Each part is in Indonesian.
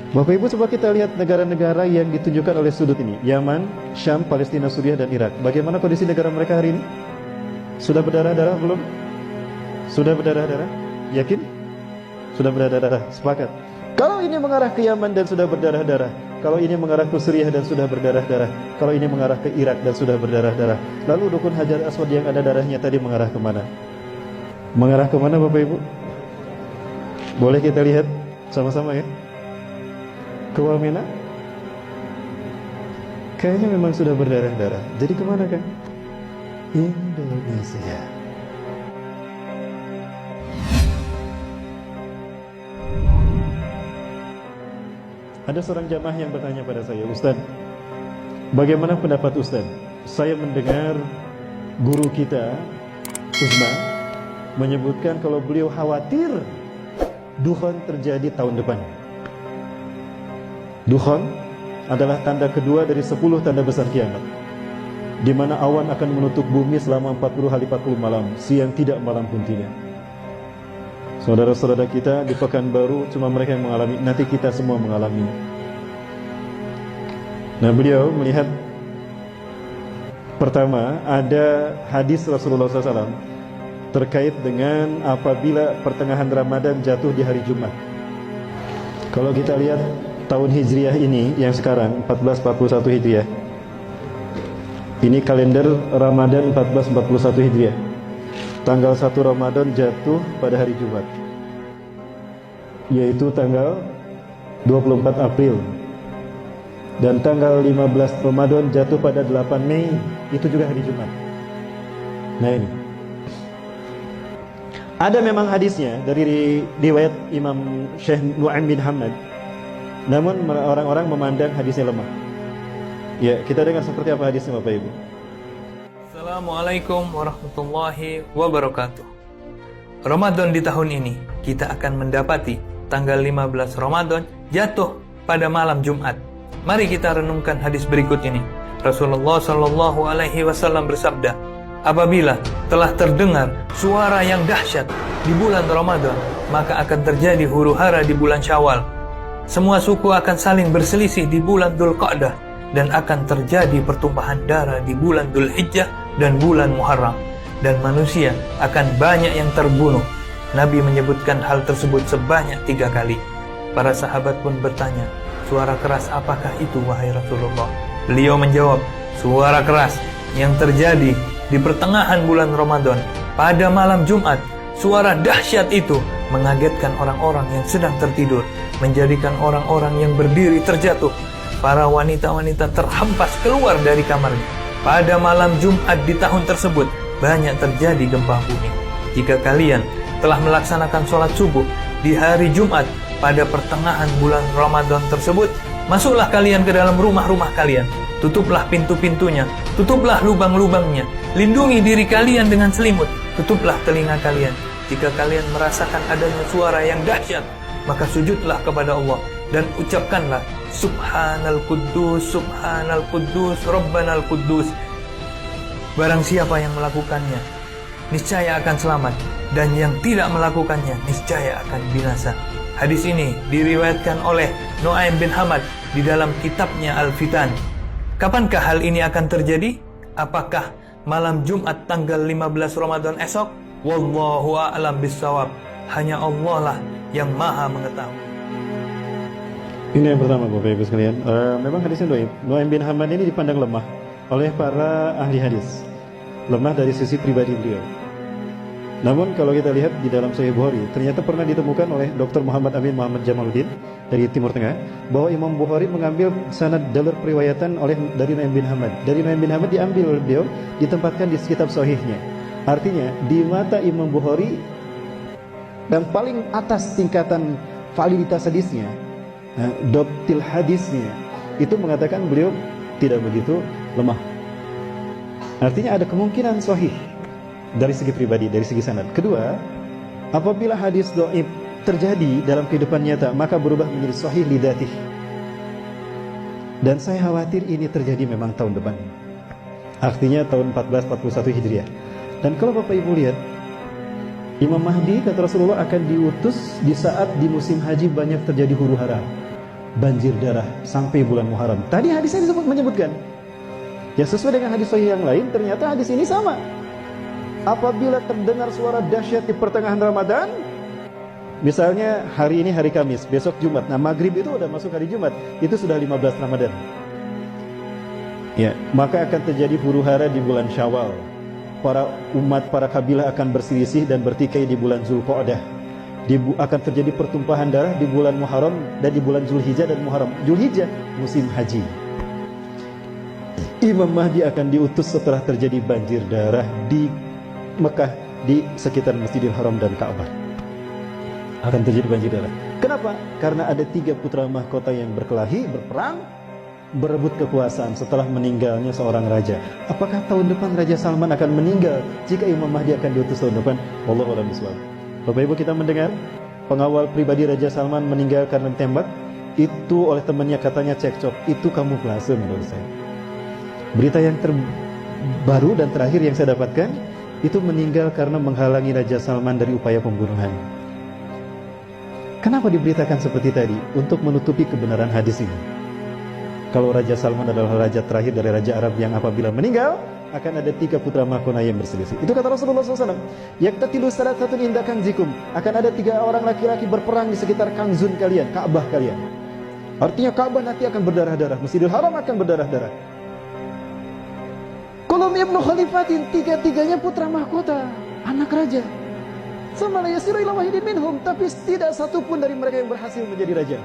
Bapak Ibu, coba kita lihat negara-negara yang ditunjukkan oleh sudut ini. Yaman, Syam, Palestina, Suriah, dan Irak. Bagaimana kondisi negara mereka hari ini? Sudah berdarah-darah belum? Sudah berdarah-darah? Yakin? Sudah berdarah-darah? Sepakat. Kalau ini mengarah ke Yaman dan sudah berdarah-darah, kalau ini mengarah ke Suriah dan sudah berdarah-darah, kalau ini mengarah ke Irak dan sudah berdarah-darah, lalu Rukun Hajar Aswad yang ada darahnya tadi mengarah kemana? Mengarah kemana Bapak Ibu? Boleh kita lihat sama-sama ya? Ke Wamena? Kayaknya memang sudah berdarah-darah. Jadi kemana kan? Indonesia. Ada seorang jamaah yang bertanya pada saya, Ustaz, bagaimana pendapat Ustaz? Saya mendengar guru kita, Uzma, menyebutkan kalau beliau khawatir Dukhon terjadi tahun depan. Dukhon adalah tanda kedua dari 10 tanda besar kiamat, di mana awan akan menutup bumi selama 40 hari 40 malam, siang tidak, malam pun tidak. Saudara-saudara kita di Pekanbaru cuma mereka yang mengalami, nanti kita semua mengalami. Nah, beliau melihat pertama ada hadis Rasulullah SAW terkait dengan apabila pertengahan Ramadan jatuh di hari Jumat. Kalau kita lihat tahun Hijriah ini yang sekarang 1441 Hijriah, ini kalender Ramadan 1441 Hijriah. Tanggal 1 Ramadan jatuh pada hari Jumat, yaitu tanggal 24 April. Dan tanggal 15 Ramadan jatuh pada 8 Mei, itu juga hari Jumat. Nah ini ada memang hadisnya dari riwayat Imam Syekh Nu'aim bin Hamad, namun orang-orang memandang hadisnya lemah. Ya, kita dengar seperti apa hadisnya Bapak Ibu. Assalamualaikum warahmatullahi wabarakatuh. Ramadan di tahun ini kita akan mendapati tanggal 15 Ramadan jatuh pada malam Jumat. Mari kita renungkan hadis berikut ini. Rasulullah Shallallahu Alaihi Wasallam bersabda, apabila telah terdengar suara yang dahsyat di bulan Ramadan, maka akan terjadi huru-hara di bulan Syawal. Semua suku akan saling berselisih di bulan Dzulqa'dah, dan akan terjadi pertumpahan darah di bulan Dzulhijjah dan bulan Muharram, dan manusia akan banyak yang terbunuh. Nabi menyebutkan hal tersebut sebanyak 3 kali. Para sahabat pun bertanya, suara keras apakah itu wahai Rasulullah? Beliau menjawab, suara keras yang terjadi di pertengahan bulan Ramadan pada malam Jumat. Suara dahsyat itu mengagetkan orang-orang yang sedang tertidur, menjadikan orang-orang yang berdiri terjatuh. Para wanita-wanita terhempas keluar dari kamarnya. Pada malam Jumat di tahun tersebut banyak terjadi gempa bumi. Jika kalian telah melaksanakan sholat subuh di hari Jumat pada pertengahan bulan Ramadan tersebut, masuklah kalian ke dalam rumah-rumah kalian, tutuplah pintu-pintunya, tutuplah lubang-lubangnya, lindungi diri kalian dengan selimut, tutuplah telinga kalian. Jika kalian merasakan adanya suara yang dahsyat, maka sujudlah kepada Allah dan ucapkanlah Subhanal Quddus, Subhanal Quddus, Rabbanal Quddus. Barang siapa yang melakukannya, niscaya akan selamat, dan yang tidak melakukannya niscaya akan binasa. Hadis ini diriwayatkan oleh Nu'aim bin Hamad di dalam kitabnya Al-Fitan. Kapankah hal ini akan terjadi? Apakah malam Jumat tanggal 15 Ramadan esok? Wallahu a'lam bissawab. Hanya Allah lah yang maha mengetahui. Ini yang pertama Bapak Ibu sekalian. Memang hadisnya Nu'aim bin Hamad ini dipandang lemah oleh para ahli hadis. Lemah dari sisi pribadi beliau. Namun kalau kita lihat di dalam Sahih Bukhari, ternyata pernah ditemukan oleh Dr. Muhammad Amin Muhammad Jamaluddin dari Timur Tengah, bahwa Imam Bukhari mengambil sanad jalur periwayatan dari Nu'aim bin Hamad. Dari Nu'aim bin Hamad diambil oleh beliau, ditempatkan di kitab Sahihnya. Artinya di mata Imam Bukhari dan paling atas tingkatan validitas hadisnya, doptil hadisnya, itu mengatakan beliau tidak begitu lemah. Artinya ada kemungkinan sahih dari segi pribadi, dari segi sanad. Kedua, apabila hadis dhaif terjadi dalam kehidupan nyata, maka berubah menjadi sahih lidatih. Dan saya khawatir ini terjadi memang tahun depan. Artinya tahun 1441 Hijriah. Dan kalau Bapak Ibu lihat, Imam Mahdi kata Rasulullah akan diutus di saat di musim haji banyak terjadi huru-hara. banjir darah sampai bulan Muharram. Tadi hadisnya menyebutkan. Ya sesuai dengan hadis sahih yang lain, ternyata hadis ini sama. Apabila terdengar suara dahsyat di pertengahan Ramadan, misalnya hari ini hari Kamis, besok Jumat. Nah, maghrib itu udah masuk hari Jumat, itu sudah 15 Ramadan. Ya, maka akan terjadi huru-hara di bulan Syawal. Para umat, para kabilah akan berselisih dan bertikai di bulan Zulqa'dah. Akan terjadi pertumpahan darah di bulan Muharram dan di bulan Zulhijjah dan Muharram. Zulhijjah musim haji. Imam Mahdi akan diutus setelah terjadi banjir darah di Mekah, di sekitar Masjidil Haram dan Ka'bah. Akan terjadi banjir darah. Kenapa? Karena ada 3 putra mahkota yang berkelahi, berperang, berebut kekuasaan setelah meninggalnya seorang raja. Apakah tahun depan Raja Salman akan meninggal jika Imam Mahdi akan diutus tahun depan? Wallahu a'lam bishawab. Bapak Ibu, kita mendengar pengawal pribadi Raja Salman meninggal karena ditembak. Itu oleh temannya, katanya cekcok. Itu kamuflase menurut saya. Berita yang terbaru dan terakhir yang saya dapatkan, itu meninggal karena menghalangi Raja Salman dari upaya pembunuhan. Kenapa diberitakan seperti tadi? Untuk menutupi kebenaran hadis ini. Kalau Raja Salman adalah raja terakhir dari raja Arab yang apabila meninggal akan ada 3 putra mahkota yang berselisih. Itu kata Rasulullah SAW. Yaktatilu salasatun inda kanzikum. Akan ada 3 orang laki-laki berperang di sekitar kanzun kalian, Ka'bah kalian. Artinya Ka'bah nanti akan berdarah-darah, Masjidil Haram akan berdarah-darah. Kulum ibnu khalifatin, 3-3-nya putra mahkota, anak raja. Sama la yasiru ila wahidin minhum, tapi tidak satu pun dari mereka yang berhasil menjadi raja.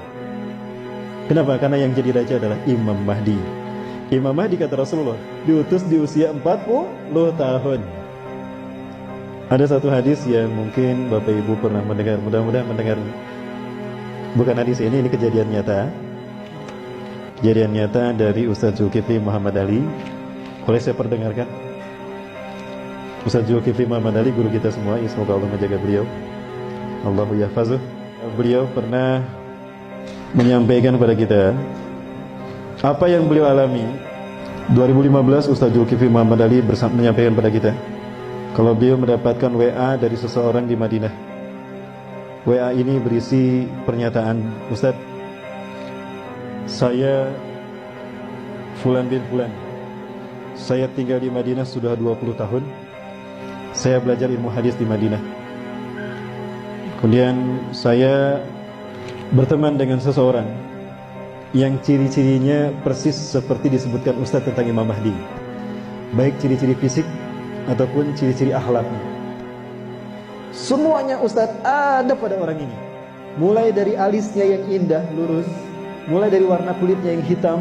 Kenapa? Karena yang jadi raja adalah Imam Mahdi. Imam Mahdi, kata Rasulullah, diutus di usia 40 tahun. Ada satu hadis yang mungkin Bapak Ibu pernah mendengar, mudah-mudahan mendengar. Bukan hadis ini kejadian nyata. Kejadian nyata dari Ustaz Zulkifli Muhammad Ali. Boleh saya perdengarkan? Ustaz Zulkifli Muhammad Ali, guru kita semua, semoga Allah menjaga beliau. Allahu yahfazuh. Beliau pernah menyampaikan kepada kita apa yang beliau alami. 2015 Ustaz Zulkifli Muhammad Ali menyampaikan kepada kita kalau beliau mendapatkan WA dari seseorang di Madinah. WA ini berisi pernyataan, Ustaz, saya Fulan bin Fulan, saya tinggal di Madinah sudah 20 tahun. Saya belajar ilmu hadis di Madinah. Kemudian saya berteman dengan seseorang yang ciri-cirinya persis seperti disebutkan Ustaz tentang Imam Mahdi, baik ciri-ciri fisik ataupun ciri-ciri akhlaknya. Semuanya Ustaz ada pada orang ini. Mulai dari alisnya yang indah, lurus, mulai dari warna kulitnya yang hitam,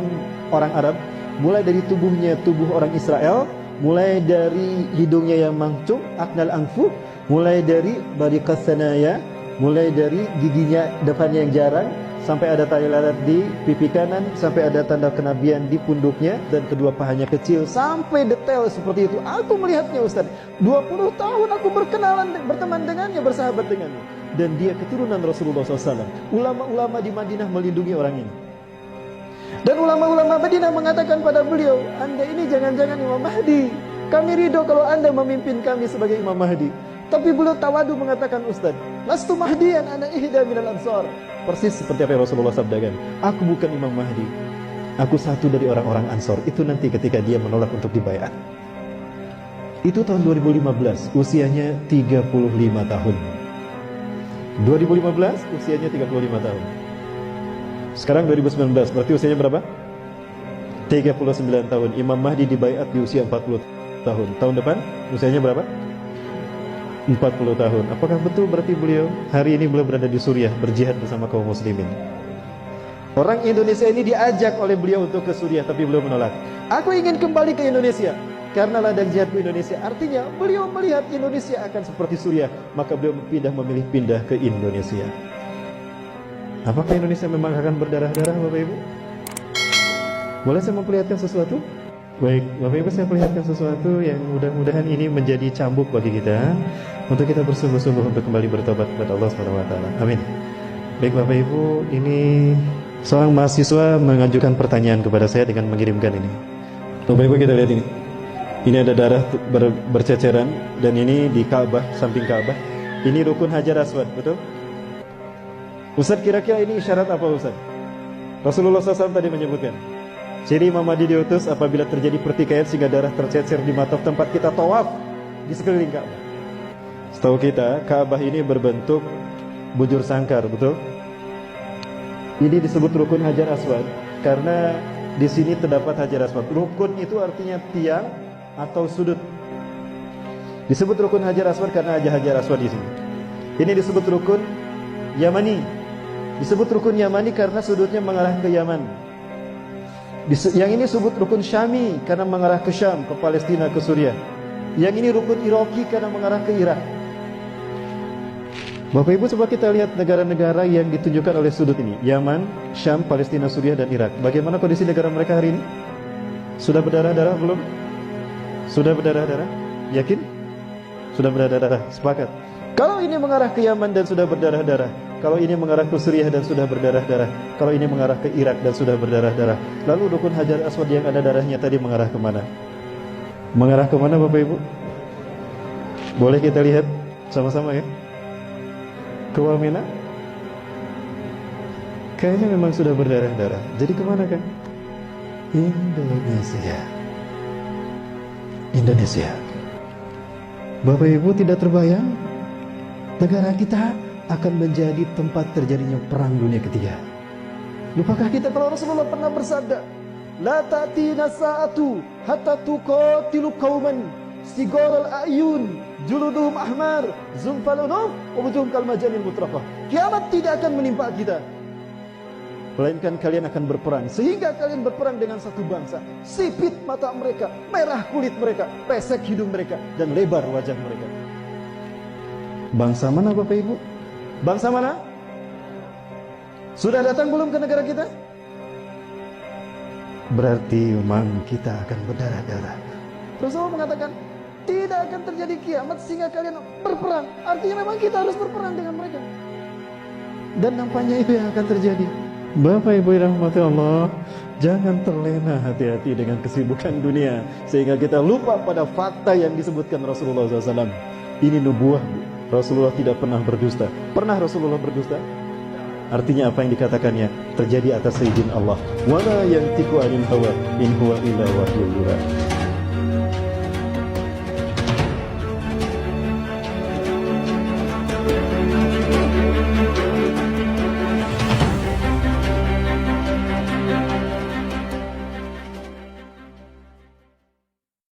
orang Arab, mulai dari tubuhnya tubuh orang Israel, mulai dari hidungnya yang mancung, aknal anfu, mulai dari bariqas sanaya, mulai dari giginya depannya yang jarang, sampai ada tali lalat di pipi kanan, sampai ada tanda kenabian di punduknya, dan kedua pahanya kecil, sampai detail seperti itu. Aku melihatnya Ustaz, 20 tahun aku berkenalan, berteman dengannya, bersahabat dengannya, dan dia keturunan Rasulullah SAW. Ulama-ulama di Madinah melindungi orang ini. Dan ulama-ulama Madinah mengatakan pada beliau, Anda ini jangan-jangan Imam Mahdi. Kami ridho kalau Anda memimpin kami sebagai Imam Mahdi. Tapi beliau tawadu mengatakan, Ustaz, lastu mahdiyan ana ihda minal ansar. Persis seperti apa yang Rasulullah sabdakan. Aku bukan Imam Mahdi. Aku satu dari orang-orang Ansor. Itu nanti ketika dia menolak untuk dibaiat. Itu tahun 2015, usianya 35 tahun. 2015, usianya 35 tahun. Sekarang 2019, berarti usianya berapa? 39 tahun. Imam Mahdi dibaiat di usia 40 tahun. Tahun depan usianya berapa? 40 tahun. Apakah betul berarti beliau hari ini beliau berada di Suriah berjihad bersama kaum muslimin? Orang Indonesia ini diajak oleh beliau untuk ke Suriah, tapi beliau menolak. Aku ingin kembali ke Indonesia karena ladang jihadku Indonesia. Artinya beliau melihat Indonesia akan seperti Suriah, maka beliau memilih pindah ke Indonesia. Apakah Indonesia memang akan berdarah-darah, Bapak Ibu? Boleh saya memperlihatkan sesuatu? Baik, Bapak Ibu, saya perlihatkan sesuatu yang mudah-mudahan ini menjadi cambuk bagi kita untuk kita bersungguh-sungguh untuk kembali bertobat kepada Allah SWT. Amin. Baik Bapak Ibu, ini seorang mahasiswa mengajukan pertanyaan kepada saya dengan mengirimkan ini. Bapak Ibu, kita lihat ini. Ini ada darah berceceran, dan ini di Ka'bah, samping Ka'bah. Ini rukun Hajar Aswad, betul? Ustaz, kira-kira ini isyarat apa Ustaz? Rasulullah SAW tadi menyebutkan, ciri Imam Mahdi diutus apabila terjadi pertikaian sehingga darah tercecer di mata tempat kita tawaf di sekeliling Ka'bah. Setahu kita, Ka'bah ini berbentuk bujur sangkar, betul? Ini disebut rukun Hajar Aswad karena di sini terdapat Hajar Aswad. Rukun itu artinya tiang atau sudut. Disebut rukun Hajar Aswad karena ada Hajar Aswad di sini. Ini disebut rukun Yamani. Disebut rukun Yamani karena sudutnya mengarah ke Yaman. Yang ini disebut rukun Syami karena mengarah ke Syam, ke Palestina, ke Suriah. Yang ini rukun Iraki karena mengarah ke Irak. Bapak Ibu, coba kita lihat negara-negara yang ditunjukkan oleh sudut ini. Yaman, Syam, Palestina, Suriah, dan Irak. Bagaimana kondisi negara mereka hari ini? Sudah berdarah-darah belum? Sudah berdarah-darah? Yakin? Sudah berdarah-darah? Sepakat. Kalau ini mengarah ke Yaman dan sudah berdarah-darah, kalau ini mengarah ke Suriah dan sudah berdarah-darah, kalau ini mengarah ke Irak dan sudah berdarah-darah, lalu rukun Hajar Aswad yang ada darahnya tadi mengarah kemana? Mengarah kemana Bapak Ibu? Boleh kita lihat sama-sama ya? Ke Wamena? Kayaknya memang sudah berdarah-darah. Jadi kemana kan? Indonesia. Indonesia. Bapak Ibu, tidak terbayang negara kita akan menjadi tempat terjadinya perang dunia ketiga. Lupakah kita kalau Rasulullah pernah bersabda, la ta'tina sa'atu hatta tuqatilu qauman sigaral a'yun juluduhum ahmar zumfal unuf wujuhum kal majanil mutrafah. Kiamat tidak akan menimpa kita, melainkan kalian akan berperang sehingga kalian berperang dengan satu bangsa. Sipit mata mereka, merah kulit mereka, pesek hidung mereka, dan lebar wajah mereka. Bangsa mana Bapak Ibu? Bangsa mana? Sudah datang belum ke negara kita? Berarti memang kita akan berdarah-darah. Rasulullah mengatakan tidak akan terjadi kiamat sehingga kalian berperang. Artinya memang kita harus berperang dengan mereka. Dan nampaknya itu yang akan terjadi. Bapak Ibu yang dirahmati Allah, jangan terlena hati-hati dengan kesibukan dunia sehingga kita lupa pada fakta yang disebutkan Rasulullah SAW. Ini nubuah. Rasulullah tidak pernah berdusta. Pernah Rasulullah berdusta? Artinya apa yang dikatakannya terjadi atas izin Allah. Wala yantiqu anil hawa in huwa illa wahyun yuha.